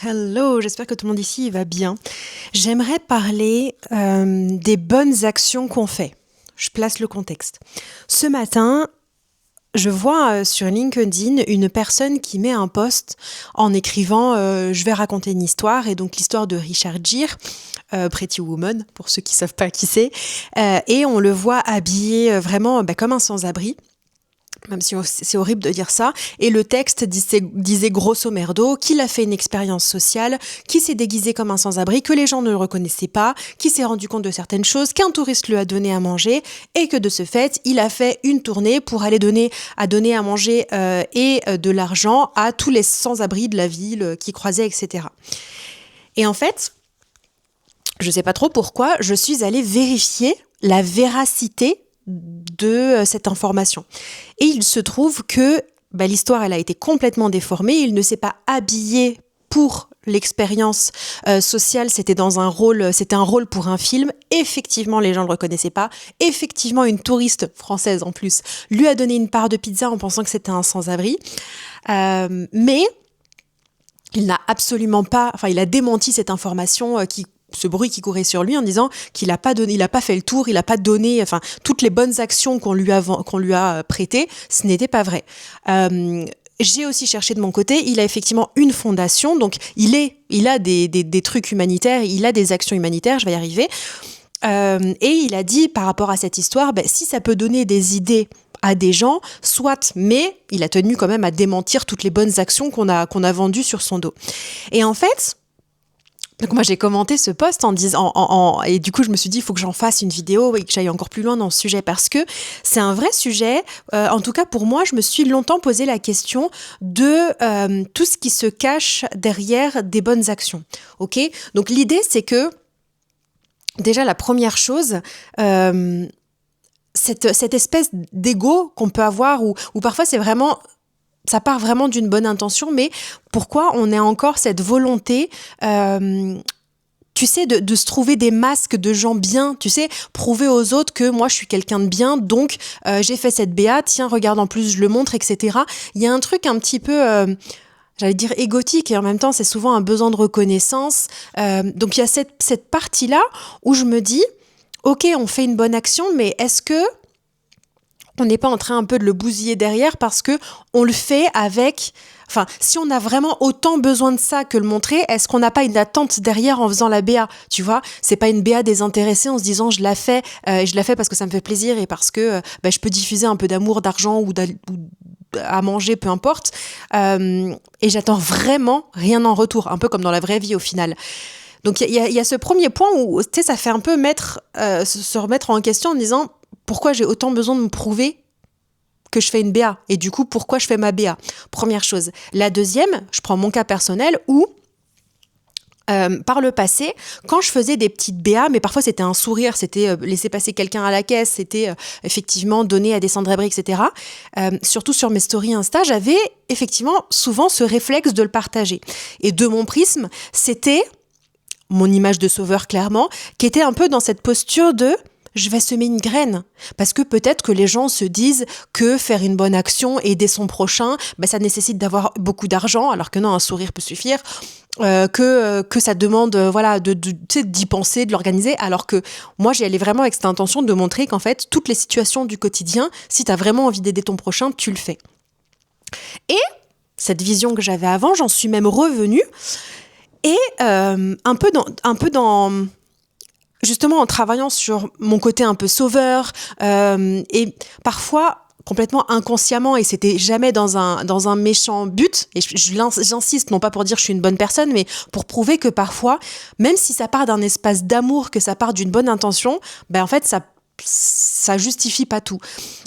Hello, j'espère que tout le monde ici va bien. J'aimerais parler des bonnes actions qu'on fait. Je place le contexte. Ce matin, je vois sur LinkedIn une personne qui met un post en écrivant je vais raconter une histoire, et donc l'histoire de Richard Gere, Pretty Woman, pour ceux qui ne savent pas qui c'est, et on le voit habillé vraiment comme un sans-abri. Même si c'est horrible de dire ça. Et le texte disait grosso merdo qu'il a fait une expérience sociale, qu'il s'est déguisé comme un sans-abri, que les gens ne le reconnaissaient pas, qu'il s'est rendu compte de certaines choses, qu'un touriste lui a donné à manger, et que de ce fait, il a fait une tournée pour aller donner à manger et de l'argent à tous les sans-abri de la ville qui croisaient, etc. Et en fait, je ne sais pas trop pourquoi, je suis allée vérifier la véracité de cette information. Et il se trouve que l'histoire, elle a été complètement déformée. Il ne s'est pas habillé pour l'expérience sociale, c'était un rôle pour un film. Effectivement, les gens ne le reconnaissaient pas. Effectivement, une touriste française en plus lui a donné une part de pizza en pensant que c'était un sans-abri. Mais il n'a absolument pas, il a démenti cette information ce bruit qui courait sur lui en disant qu'il n'a pas donné, il n'a pas fait le tour, il n'a pas donné, toutes les bonnes actions qu'on lui a prêtées, ce n'était pas vrai. J'ai aussi cherché de mon côté, il a effectivement une fondation, donc il a des trucs humanitaires, il a des actions humanitaires, je vais y arriver. Et il a dit par rapport à cette histoire, si ça peut donner des idées à des gens, soit, mais il a tenu quand même à démentir toutes les bonnes actions qu'on a vendues sur son dos. Et en fait, donc moi j'ai commenté ce post en disant, et du coup je me suis dit il faut que j'en fasse une vidéo et que j'aille encore plus loin dans ce sujet parce que c'est un vrai sujet. En tout cas pour moi, je me suis longtemps posé la question de tout ce qui se cache derrière des bonnes actions. Ok, donc l'idée c'est que déjà la première chose, cette espèce d'ego qu'on peut avoir où parfois ça part vraiment d'une bonne intention, mais pourquoi on a encore cette volonté, tu sais, de se trouver des masques de gens bien, tu sais, prouver aux autres que moi je suis quelqu'un de bien, donc j'ai fait cette BA, tiens, regarde, en plus je le montre, etc. Il y a un truc un petit peu, j'allais dire égotique, et en même temps c'est souvent un besoin de reconnaissance. Donc il y a cette partie-là où je me dis, ok, on fait une bonne action, mais est-ce que on n'est pas en train un peu de le bousiller derrière parce que on le fait avec... si on a vraiment autant besoin de ça que le montrer, est-ce qu'on n'a pas une attente derrière en faisant la BA ? Tu vois, c'est pas une BA désintéressée en se disant je la fais parce que ça me fait plaisir et parce que je peux diffuser un peu d'amour, d'argent ou à manger, peu importe. Et j'attends vraiment rien en retour, un peu comme dans la vraie vie au final. Donc il y a ce premier point où tu sais, ça fait un peu se remettre en question en disant pourquoi j'ai autant besoin de me prouver que je fais une BA et du coup pourquoi je fais ma BA. Première chose. La deuxième, je prends mon cas personnel où par le passé, quand je faisais des petites BA, mais parfois c'était un sourire, c'était laisser passer quelqu'un à la caisse, c'était effectivement donner à des sans-abri, etc. Surtout sur mes stories Insta, j'avais effectivement souvent ce réflexe de le partager. Et de mon prisme, c'était mon image de sauveur clairement, qui était un peu dans cette posture de je vais semer une graine. Parce que peut-être que les gens se disent que faire une bonne action, aider son prochain, ça nécessite d'avoir beaucoup d'argent, alors que non, un sourire peut suffire. Que ça demande d'y penser, de l'organiser, alors que moi j'y allais vraiment avec cette intention de montrer qu'en fait toutes les situations du quotidien, si tu as vraiment envie d'aider ton prochain, tu le fais. Et cette vision que j'avais avant, j'en suis même revenue et un peu dans justement en travaillant sur mon côté un peu sauveur et parfois complètement inconsciemment, et c'était jamais dans un méchant but, et j'insiste, non pas pour dire que je suis une bonne personne, mais pour prouver que parfois, même si ça part d'un espace d'amour, que ça part d'une bonne intention, en fait ça justifie pas tout.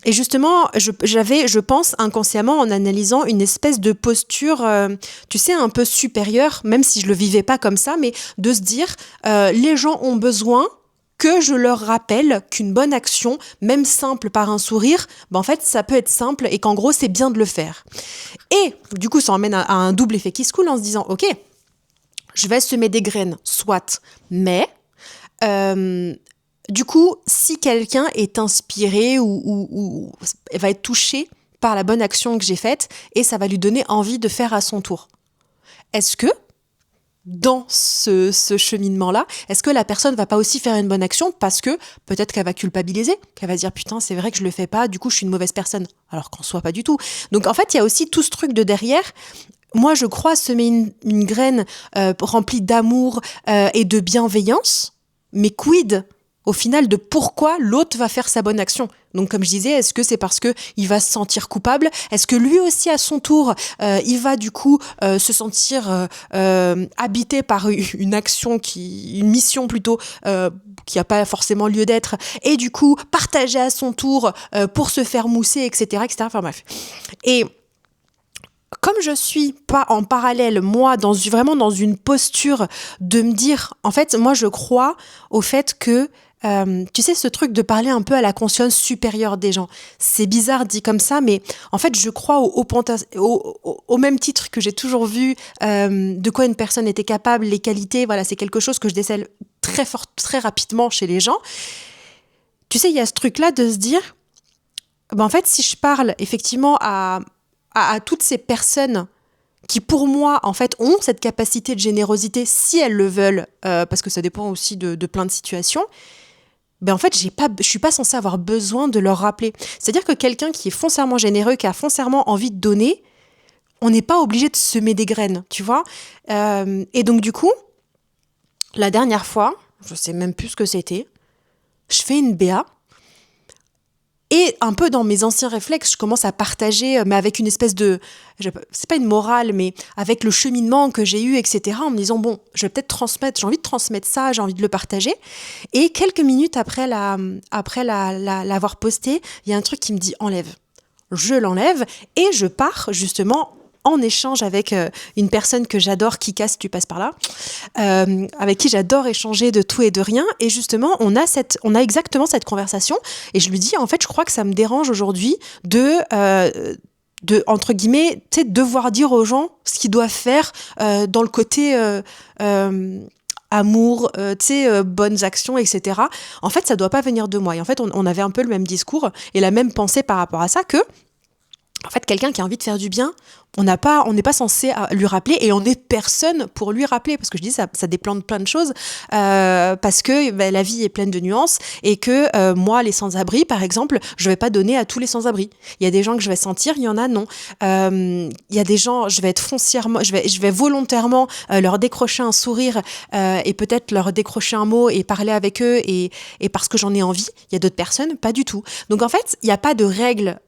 Et justement, j'avais, je pense, inconsciemment, en analysant une espèce de posture, tu sais, un peu supérieure, même si je le vivais pas comme ça, mais de se dire, les gens ont besoin que je leur rappelle qu'une bonne action, même simple par un sourire, en fait, ça peut être simple et qu'en gros, c'est bien de le faire. Et du coup, ça emmène à un double effet qui se coule en se disant, ok, je vais semer des graines, soit, mais... du coup, si quelqu'un est inspiré ou va être touché par la bonne action que j'ai faite, et ça va lui donner envie de faire à son tour. Est-ce que dans ce cheminement-là, est-ce que la personne va pas aussi faire une bonne action parce que peut-être qu'elle va culpabiliser, qu'elle va se dire putain c'est vrai que je le fais pas, du coup je suis une mauvaise personne, alors qu'en soit pas du tout. Donc en fait il y a aussi tout ce truc de derrière. Moi je crois semer une graine remplie d'amour et de bienveillance, mais quid au final de pourquoi l'autre va faire sa bonne action. Donc comme je disais, est-ce que c'est parce que il va se sentir coupable? Est-ce que lui aussi à son tour, il va du coup se sentir habité par une action une mission plutôt qui n'a pas forcément lieu d'être, et du coup partager à son tour pour se faire mousser, etc., etc. Enfin bref. Et comme je suis pas en parallèle, moi, vraiment dans une posture de me dire, en fait, moi je crois au fait que tu sais, ce truc de parler un peu à la conscience supérieure des gens. C'est bizarre dit comme ça, mais en fait, je crois au même titre que j'ai toujours vu de quoi une personne était capable, les qualités, voilà, c'est quelque chose que je décèle très fort, très rapidement chez les gens. Tu sais, il y a ce truc-là de se dire, en fait, si je parle effectivement à toutes ces personnes qui pour moi en fait ont cette capacité de générosité si elles le veulent, parce que ça dépend aussi de plein de situations, en fait je suis pas censée avoir besoin de leur rappeler. C'est-à-dire que quelqu'un qui est foncièrement généreux, qui a foncièrement envie de donner, on n'est pas obligé de semer des graines, tu vois. Et donc du coup, la dernière fois, je sais même plus ce que c'était, je fais une BA. Et un peu dans mes anciens réflexes, je commence à partager, mais avec une espèce de, c'est pas une morale, mais avec le cheminement que j'ai eu, etc., en me disant, bon, je vais peut-être transmettre, j'ai envie de transmettre ça, j'ai envie de le partager. Et quelques minutes après l'avoir posté, il y a un truc qui me dit, enlève. Je l'enlève et je pars justement en échange avec une personne que j'adore, Kika, si tu passes par là, avec qui j'adore échanger de tout et de rien. Et justement, on a exactement cette conversation. Et je lui dis, en fait, je crois que ça me dérange aujourd'hui de entre guillemets, tu sais, devoir dire aux gens ce qu'ils doivent faire dans le côté amour, tu sais, bonnes actions, etc. En fait, ça doit pas venir de moi. Et en fait, on avait un peu le même discours et la même pensée par rapport à ça que, en fait, quelqu'un qui a envie de faire du bien, on n'est pas censé lui rappeler, et on n'est personne pour lui rappeler, parce que je dis ça déplante plein de choses, parce que la vie est pleine de nuances, et que moi, les sans-abri, par exemple, je vais pas donner à tous les sans-abri. Il y a des gens que je vais sentir, il y en a non. Il y a des gens, je vais être foncièrement, je vais volontairement leur décrocher un sourire, et peut-être leur décrocher un mot et parler avec eux, et parce que j'en ai envie. Il y a d'autres personnes, pas du tout. Donc en fait, il n'y a pas de règle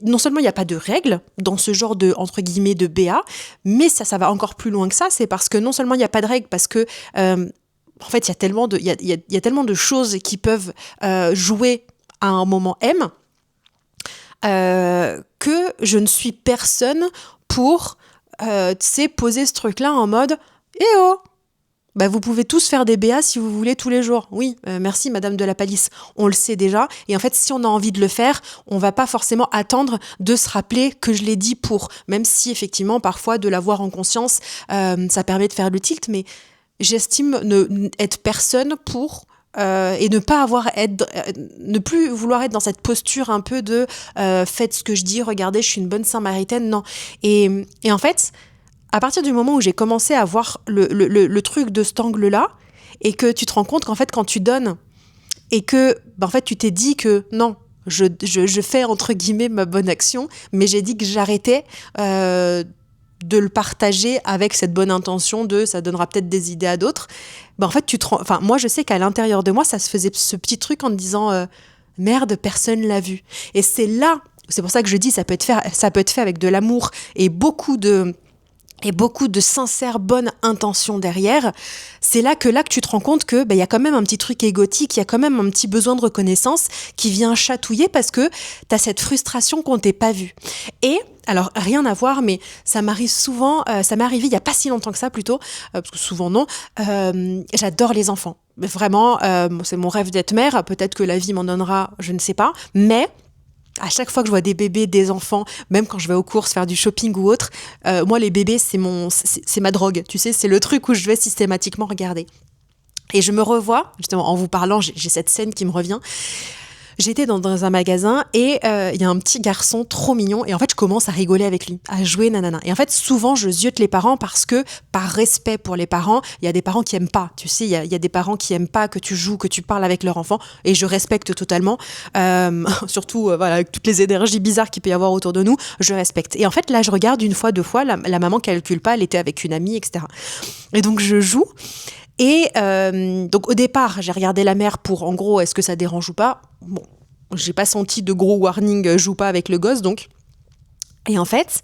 non seulement il n'y a pas de règle dans ce genre de, entre guillemets, de BA, mais ça va encore plus loin que ça. C'est parce que non seulement il n'y a pas de règle, parce que en fait il y a tellement de choses qui peuvent jouer à un moment M, que je ne suis personne pour tu sais, poser ce truc là en mode eh oh, vous pouvez tous faire des BA si vous voulez tous les jours. Oui, merci Madame de la Palisse, on le sait déjà. Et en fait, si on a envie de le faire, on va pas forcément attendre de se rappeler que je l'ai dit pour. Même si effectivement, parfois, de l'avoir en conscience, ça permet de faire le tilt. Mais j'estime être personne pour et ne plus vouloir être dans cette posture un peu de faites ce que je dis, regardez, je suis une bonne Samaritaine. Non. Et en fait, à partir du moment où j'ai commencé à voir le truc de cet angle-là, et que tu te rends compte qu'en fait, quand tu donnes, et que en fait, tu t'es dit que non, je fais entre guillemets ma bonne action, mais j'ai dit que j'arrêtais de le partager avec cette bonne intention de ça donnera peut-être des idées à d'autres. En fait, moi, je sais qu'à l'intérieur de moi, ça se faisait ce petit truc en me disant merde, personne l'a vu. Et c'est pour ça que je dis ça peut être fait avec de l'amour et beaucoup de sincères bonnes intentions derrière. C'est là que tu te rends compte que y a quand même un petit truc égotique, il y a quand même un petit besoin de reconnaissance qui vient chatouiller parce que t'as cette frustration qu'on t'ait pas vue. Et alors rien à voir, mais ça m'arrive souvent, ça m'est arrivé il y a pas si longtemps que ça plutôt, parce que souvent non, j'adore les enfants. Vraiment, c'est mon rêve d'être mère, peut-être que la vie m'en donnera, je ne sais pas, mais à chaque fois que je vois des bébés, des enfants, même quand je vais aux courses faire du shopping ou autre, moi les bébés c'est ma drogue, tu sais, c'est le truc où je vais systématiquement regarder. Et je me revois, justement en vous parlant, j'ai cette scène qui me revient, j'étais dans un magasin et il y a un petit garçon trop mignon et en fait je commence à rigoler avec lui, à jouer nanana. Et en fait souvent je ziote les parents parce que par respect pour les parents, il y a des parents qui aiment pas. Tu sais, il y a des parents qui aiment pas que tu joues, que tu parles avec leur enfant et je respecte totalement. Surtout voilà, avec toutes les énergies bizarres qu'il peut y avoir autour de nous, je respecte. Et en fait là je regarde une fois, deux fois, la maman calcule pas, elle était avec une amie, etc. Et donc je joue. Et donc au départ, j'ai regardé la mère pour, en gros, est-ce que ça dérange ou pas. Bon, j'ai pas senti de gros warning, joue pas avec le gosse, donc. Et en fait,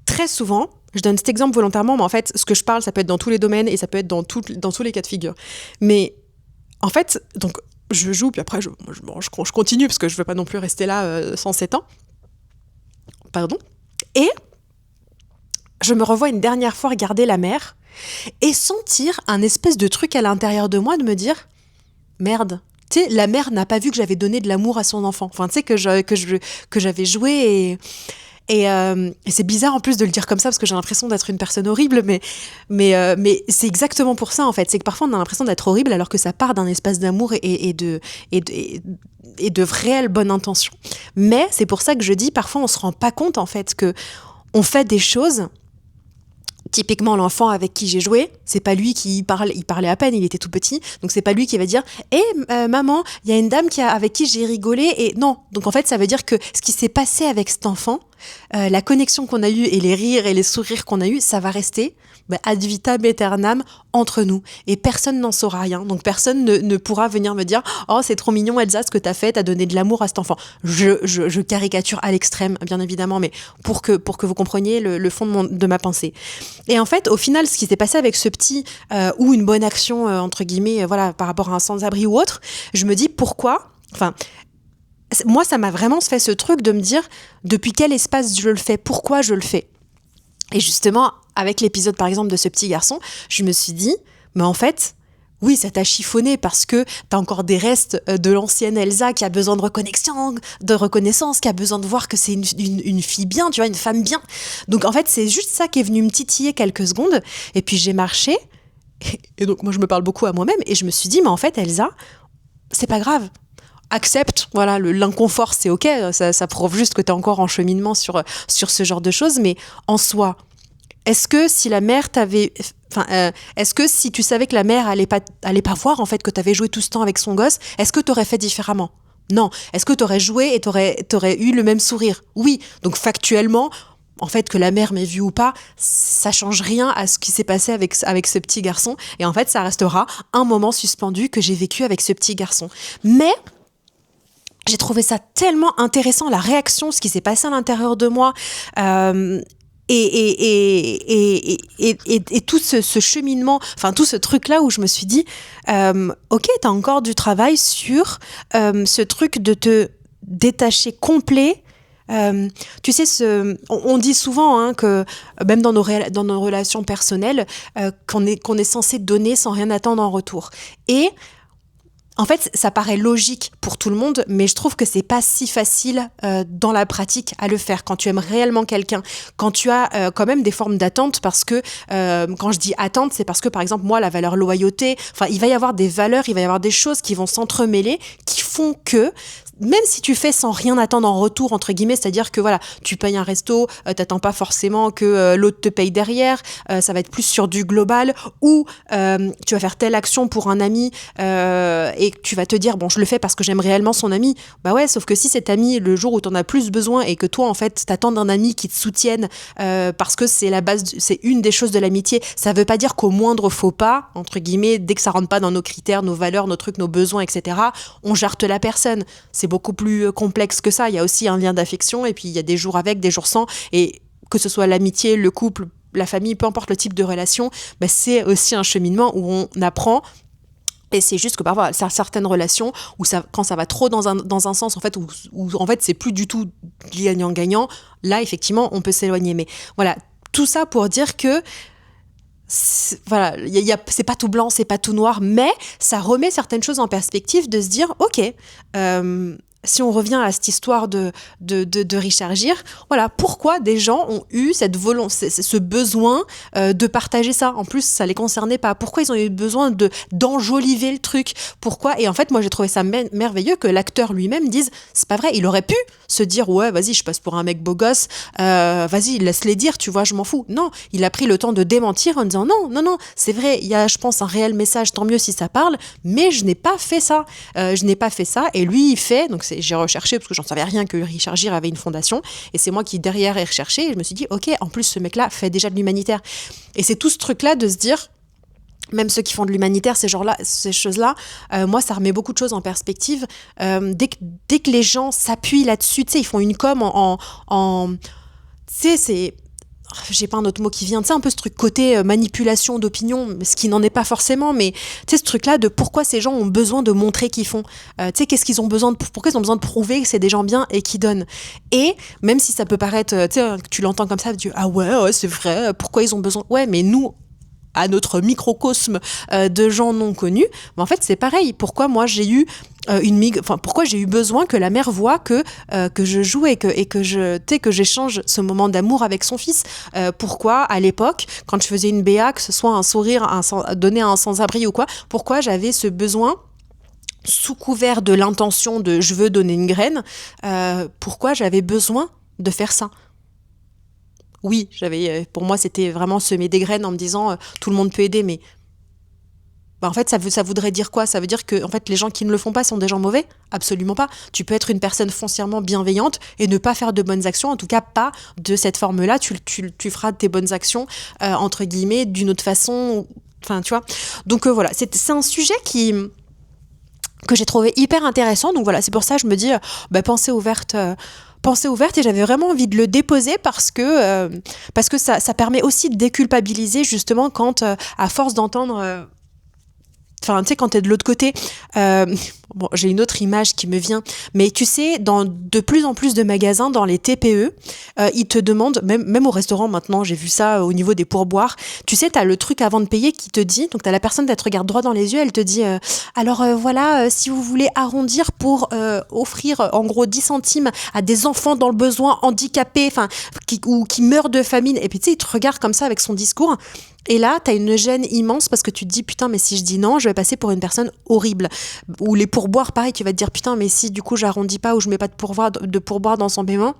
très souvent, je donne cet exemple volontairement, mais en fait, ce que je parle, ça peut être dans tous les domaines et ça peut être dans tous les cas de figure. Mais en fait, donc je joue, puis après, je continue parce que je veux pas non plus rester là 107 ans. Pardon. Et je me revois une dernière fois regarder la mère et sentir un espèce de truc à l'intérieur de moi de me dire merde, tu sais, la mère n'a pas vu que j'avais donné de l'amour à son enfant, enfin tu sais que j'avais joué et c'est bizarre en plus de le dire comme ça parce que j'ai l'impression d'être une personne horrible, mais c'est exactement pour ça en fait, c'est que parfois on a l'impression d'être horrible alors que ça part d'un espace d'amour et de réelle bonne intention. Mais c'est pour ça que je dis parfois on se rend pas compte en fait que on fait des choses. Typiquement, l'enfant avec qui j'ai joué, c'est pas lui qui parle, il parlait à peine, il était tout petit, donc c'est pas lui qui va dire maman, il y a une dame avec qui j'ai rigolé, et non. Donc en fait, ça veut dire que ce qui s'est passé avec cet enfant, la connexion qu'on a eue et les rires et les sourires qu'on a eus, ça va rester ad vitam aeternam entre nous. Et personne n'en saura rien. Donc personne ne pourra venir me dire « Oh, c'est trop mignon Elsa, ce que t'as fait, t'as donné de l'amour à cet enfant. » Je caricature à l'extrême, bien évidemment, mais pour que vous compreniez le fond de ma pensée. Et en fait, au final, ce qui s'est passé avec ce petit ou une bonne action, entre guillemets, voilà, par rapport à un sans-abri ou autre, je me dis pourquoi... Enfin, moi, ça m'a vraiment fait ce truc de me dire depuis quel espace je le fais, pourquoi je le fais. Et justement, avec l'épisode par exemple de ce petit garçon, je me suis dit, mais en fait, oui, ça t'a chiffonné parce que t'as encore des restes de l'ancienne Elsa qui a besoin de reconnaissance, qui a besoin de voir que c'est une fille bien, tu vois, une femme bien. Donc en fait, c'est juste ça qui est venu me titiller quelques secondes. Et puis j'ai marché, et donc moi je me parle beaucoup à moi-même, et je me suis dit, mais en fait Elsa, c'est pas grave. Accepte, voilà, l'inconfort c'est ok, ça prouve juste que t'es encore en cheminement sur ce genre de choses, mais en soi, est-ce que si la mère est-ce que si tu savais que la mère allait pas voir en fait que t'avais joué tout ce temps avec son gosse, est-ce que t'aurais fait différemment? Non. Est-ce que t'aurais joué et t'aurais eu le même sourire? Oui. Donc factuellement, en fait, que la mère m'ait vu ou pas, ça change rien à ce qui s'est passé avec ce petit garçon. Et en fait, ça restera un moment suspendu que j'ai vécu avec ce petit garçon. Mais j'ai trouvé ça tellement intéressant, la réaction, ce qui s'est passé à l'intérieur de moi, et tout ce cheminement, enfin tout ce truc-là où je me suis dit, ok, t'as encore du travail sur ce truc de te détacher complet. Tu sais, on dit souvent que même dans nos relations personnelles, qu'on est censé donner sans rien attendre en retour. Et en fait, ça paraît logique pour tout le monde, mais je trouve que c'est pas si facile dans la pratique à le faire. Quand tu aimes réellement quelqu'un, quand tu as quand même des formes d'attente, parce que quand je dis attente, c'est parce que par exemple moi, la valeur loyauté, enfin il va y avoir des valeurs, il va y avoir des choses qui vont s'entremêler, qui font que même si tu fais sans rien attendre en retour, entre guillemets, c'est-à-dire que voilà, tu payes un resto, t'attends pas forcément que l'autre te paye derrière, ça va être plus sur du global, ou tu vas faire telle action pour un ami et tu vas te dire, bon, je le fais parce que j'aime réellement son ami. Bah ouais, sauf que si cet ami, le jour où t'en as plus besoin et que toi, en fait, t'attends d'un ami qui te soutienne parce que c'est la base, c'est une des choses de l'amitié, ça veut pas dire qu'au moindre faux pas, entre guillemets, dès que ça rentre pas dans nos critères, nos valeurs, nos trucs, nos besoins, etc., on jarte la personne. C'est beaucoup plus complexe que ça. Il y a aussi un lien d'affection et puis il y a des jours avec, des jours sans. Et que ce soit l'amitié, le couple, la famille, peu importe le type de relation, bah c'est aussi un cheminement où on apprend. Et c'est juste que parfois, certaines relations, où quand ça va trop dans un sens, en fait, où en fait, c'est plus du tout gagnant-gagnant, là, effectivement, on peut s'éloigner. Mais voilà, tout ça pour dire que voilà, c'est pas tout blanc, c'est pas tout noir, mais ça remet certaines choses en perspective de se dire, ok, si on revient à cette histoire de Richard Gere, voilà, pourquoi des gens ont eu cette volonté, ce besoin de partager ça. En plus, ça les concernait pas. Pourquoi ils ont eu besoin d'enjoliver le truc? Pourquoi? Et en fait, moi, j'ai trouvé ça merveilleux que l'acteur lui-même dise, c'est pas vrai, il aurait pu se dire, ouais, vas-y, je passe pour un mec beau gosse, vas-y, laisse-les dire, tu vois, je m'en fous. Non, il a pris le temps de démentir en disant, non, c'est vrai, il y a, je pense, un réel message, tant mieux si ça parle, mais je n'ai pas fait ça. Et lui, il fait, donc j'ai recherché parce que j'en savais rien que Richard Gere avait une fondation, et c'est moi qui derrière ai recherché et je me suis dit ok, en plus ce mec là fait déjà de l'humanitaire, et c'est tout ce truc là de se dire, même ceux qui font de l'humanitaire, ces choses-là, moi, ça remet beaucoup de choses en perspective. Dès que les gens s'appuient là-dessus, tu sais, ils font une com tu sais, c'est... J'ai pas un autre mot qui vient, tu sais, un peu ce truc côté manipulation d'opinion, ce qui n'en est pas forcément, mais tu sais, ce truc-là de pourquoi ces gens ont besoin de montrer qu'ils font. Tu sais, qu'est-ce qu'ils ont besoin pourquoi ils ont besoin de prouver que c'est des gens bien et qui donnent. Et même si ça peut paraître, tu sais, tu l'entends comme ça, tu dis, ah ouais, c'est vrai, pourquoi ils ont besoin. Ouais, mais nous, à notre microcosme de gens non connus, mais en fait c'est pareil. Pourquoi moi j'ai eu pourquoi j'ai eu besoin que la mère voie que je joue et que j'échange ce moment d'amour avec son fils. Pourquoi à l'époque, quand je faisais une BA, que ce soit un sourire donné à un sans-abri ou quoi, pourquoi j'avais ce besoin sous couvert de l'intention de je veux donner une graine, pourquoi j'avais besoin de faire ça. Oui, pour moi, c'était vraiment semer des graines en me disant tout le monde peut aider, mais en fait, ça voudrait dire quoi? Ça veut dire que en fait, les gens qui ne le font pas sont des gens mauvais? Absolument pas. Tu peux être une personne foncièrement bienveillante et ne pas faire de bonnes actions, en tout cas pas de cette forme-là. Tu feras tes bonnes actions, entre guillemets, d'une autre façon. Enfin, tu vois. Donc voilà, c'est un sujet que j'ai trouvé hyper intéressant. Donc voilà, c'est pour ça que je me dis, pensée ouverte, et j'avais vraiment envie de le déposer parce que ça permet aussi de déculpabiliser justement quand, à force d'entendre... Enfin, tu sais, quand t'es de l'autre côté, j'ai une autre image qui me vient, mais tu sais, dans de plus en plus de magasins, dans les TPE, ils te demandent, même au restaurant maintenant, j'ai vu ça au niveau des pourboires, tu sais, t'as le truc avant de payer qui te dit, donc t'as la personne qui te regarde droit dans les yeux, elle te dit, voilà, si vous voulez arrondir pour offrir en gros 10 centimes à des enfants dans le besoin, handicapés, enfin, qui meurent de famine, et puis tu sais, il te regarde comme ça avec son discours. Et là, t'as une gêne immense parce que tu te dis, putain, mais si je dis non, je vais passer pour une personne horrible. Ou les pourboires, pareil, tu vas te dire, putain, mais si du coup j'arrondis pas ou je mets pas de pourboire dans son paiement,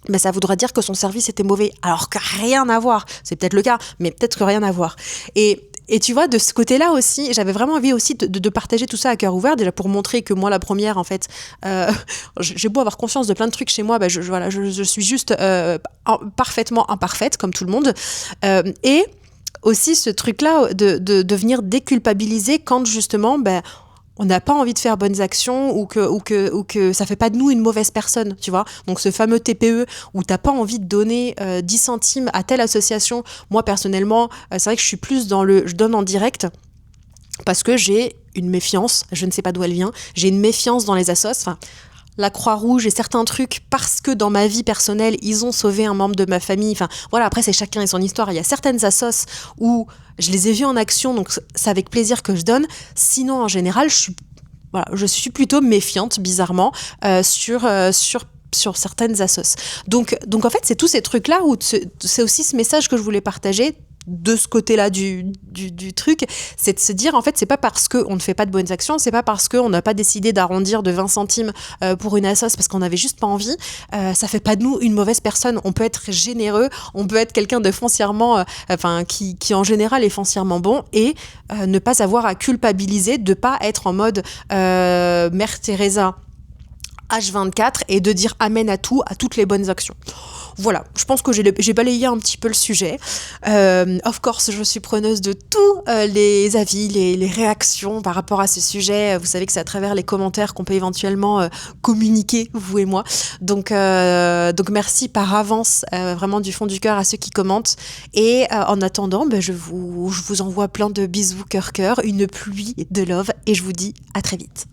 ben ça voudra dire que son service était mauvais. Alors que rien à voir. C'est peut-être le cas, mais peut-être que rien à voir. Et tu vois, de ce côté-là aussi, j'avais vraiment envie aussi de partager tout ça à cœur ouvert, déjà pour montrer que moi, la première, en fait, j'ai beau avoir conscience de plein de trucs chez moi, je suis juste parfaitement imparfaite, comme tout le monde. Et aussi ce truc-là de venir déculpabiliser quand justement on n'a pas envie de faire bonnes actions ou que ça fait pas de nous une mauvaise personne, tu vois. Donc ce fameux TPE où t'as pas envie de donner 10 centimes à telle association. Moi personnellement, c'est vrai que je suis plus dans je donne en direct parce que j'ai une méfiance, je ne sais pas d'où elle vient, j'ai une méfiance dans les assos, enfin la Croix-Rouge et certains trucs parce que dans ma vie personnelle, ils ont sauvé un membre de ma famille. Enfin, voilà, après, c'est chacun et son histoire. Il y a certaines assos où je les ai vus en action, donc c'est avec plaisir que je donne. Sinon, en général, je suis plutôt méfiante, bizarrement, sur certaines assos. Donc en fait, c'est tous ces trucs-là où c'est aussi ce message que je voulais partager de ce côté-là du truc, c'est de se dire, en fait, c'est pas parce qu'on ne fait pas de bonnes actions, c'est pas parce qu'on n'a pas décidé d'arrondir de 20 centimes pour une assos parce qu'on n'avait juste pas envie, ça fait pas de nous une mauvaise personne. On peut être généreux, on peut être quelqu'un de foncièrement, qui en général est foncièrement bon, et ne pas avoir à culpabiliser, de pas être en mode Mère Teresa H24 et de dire amen à tout, à toutes les bonnes actions. Voilà, je pense que j'ai balayé un petit peu le sujet. Of course, je suis preneuse de tous les avis, les réactions par rapport à ce sujet. Vous savez que c'est à travers les commentaires qu'on peut éventuellement communiquer, vous et moi. Donc merci par avance, vraiment du fond du cœur à ceux qui commentent. Et en attendant, je vous envoie plein de bisous cœur, une pluie de love, et je vous dis à très vite.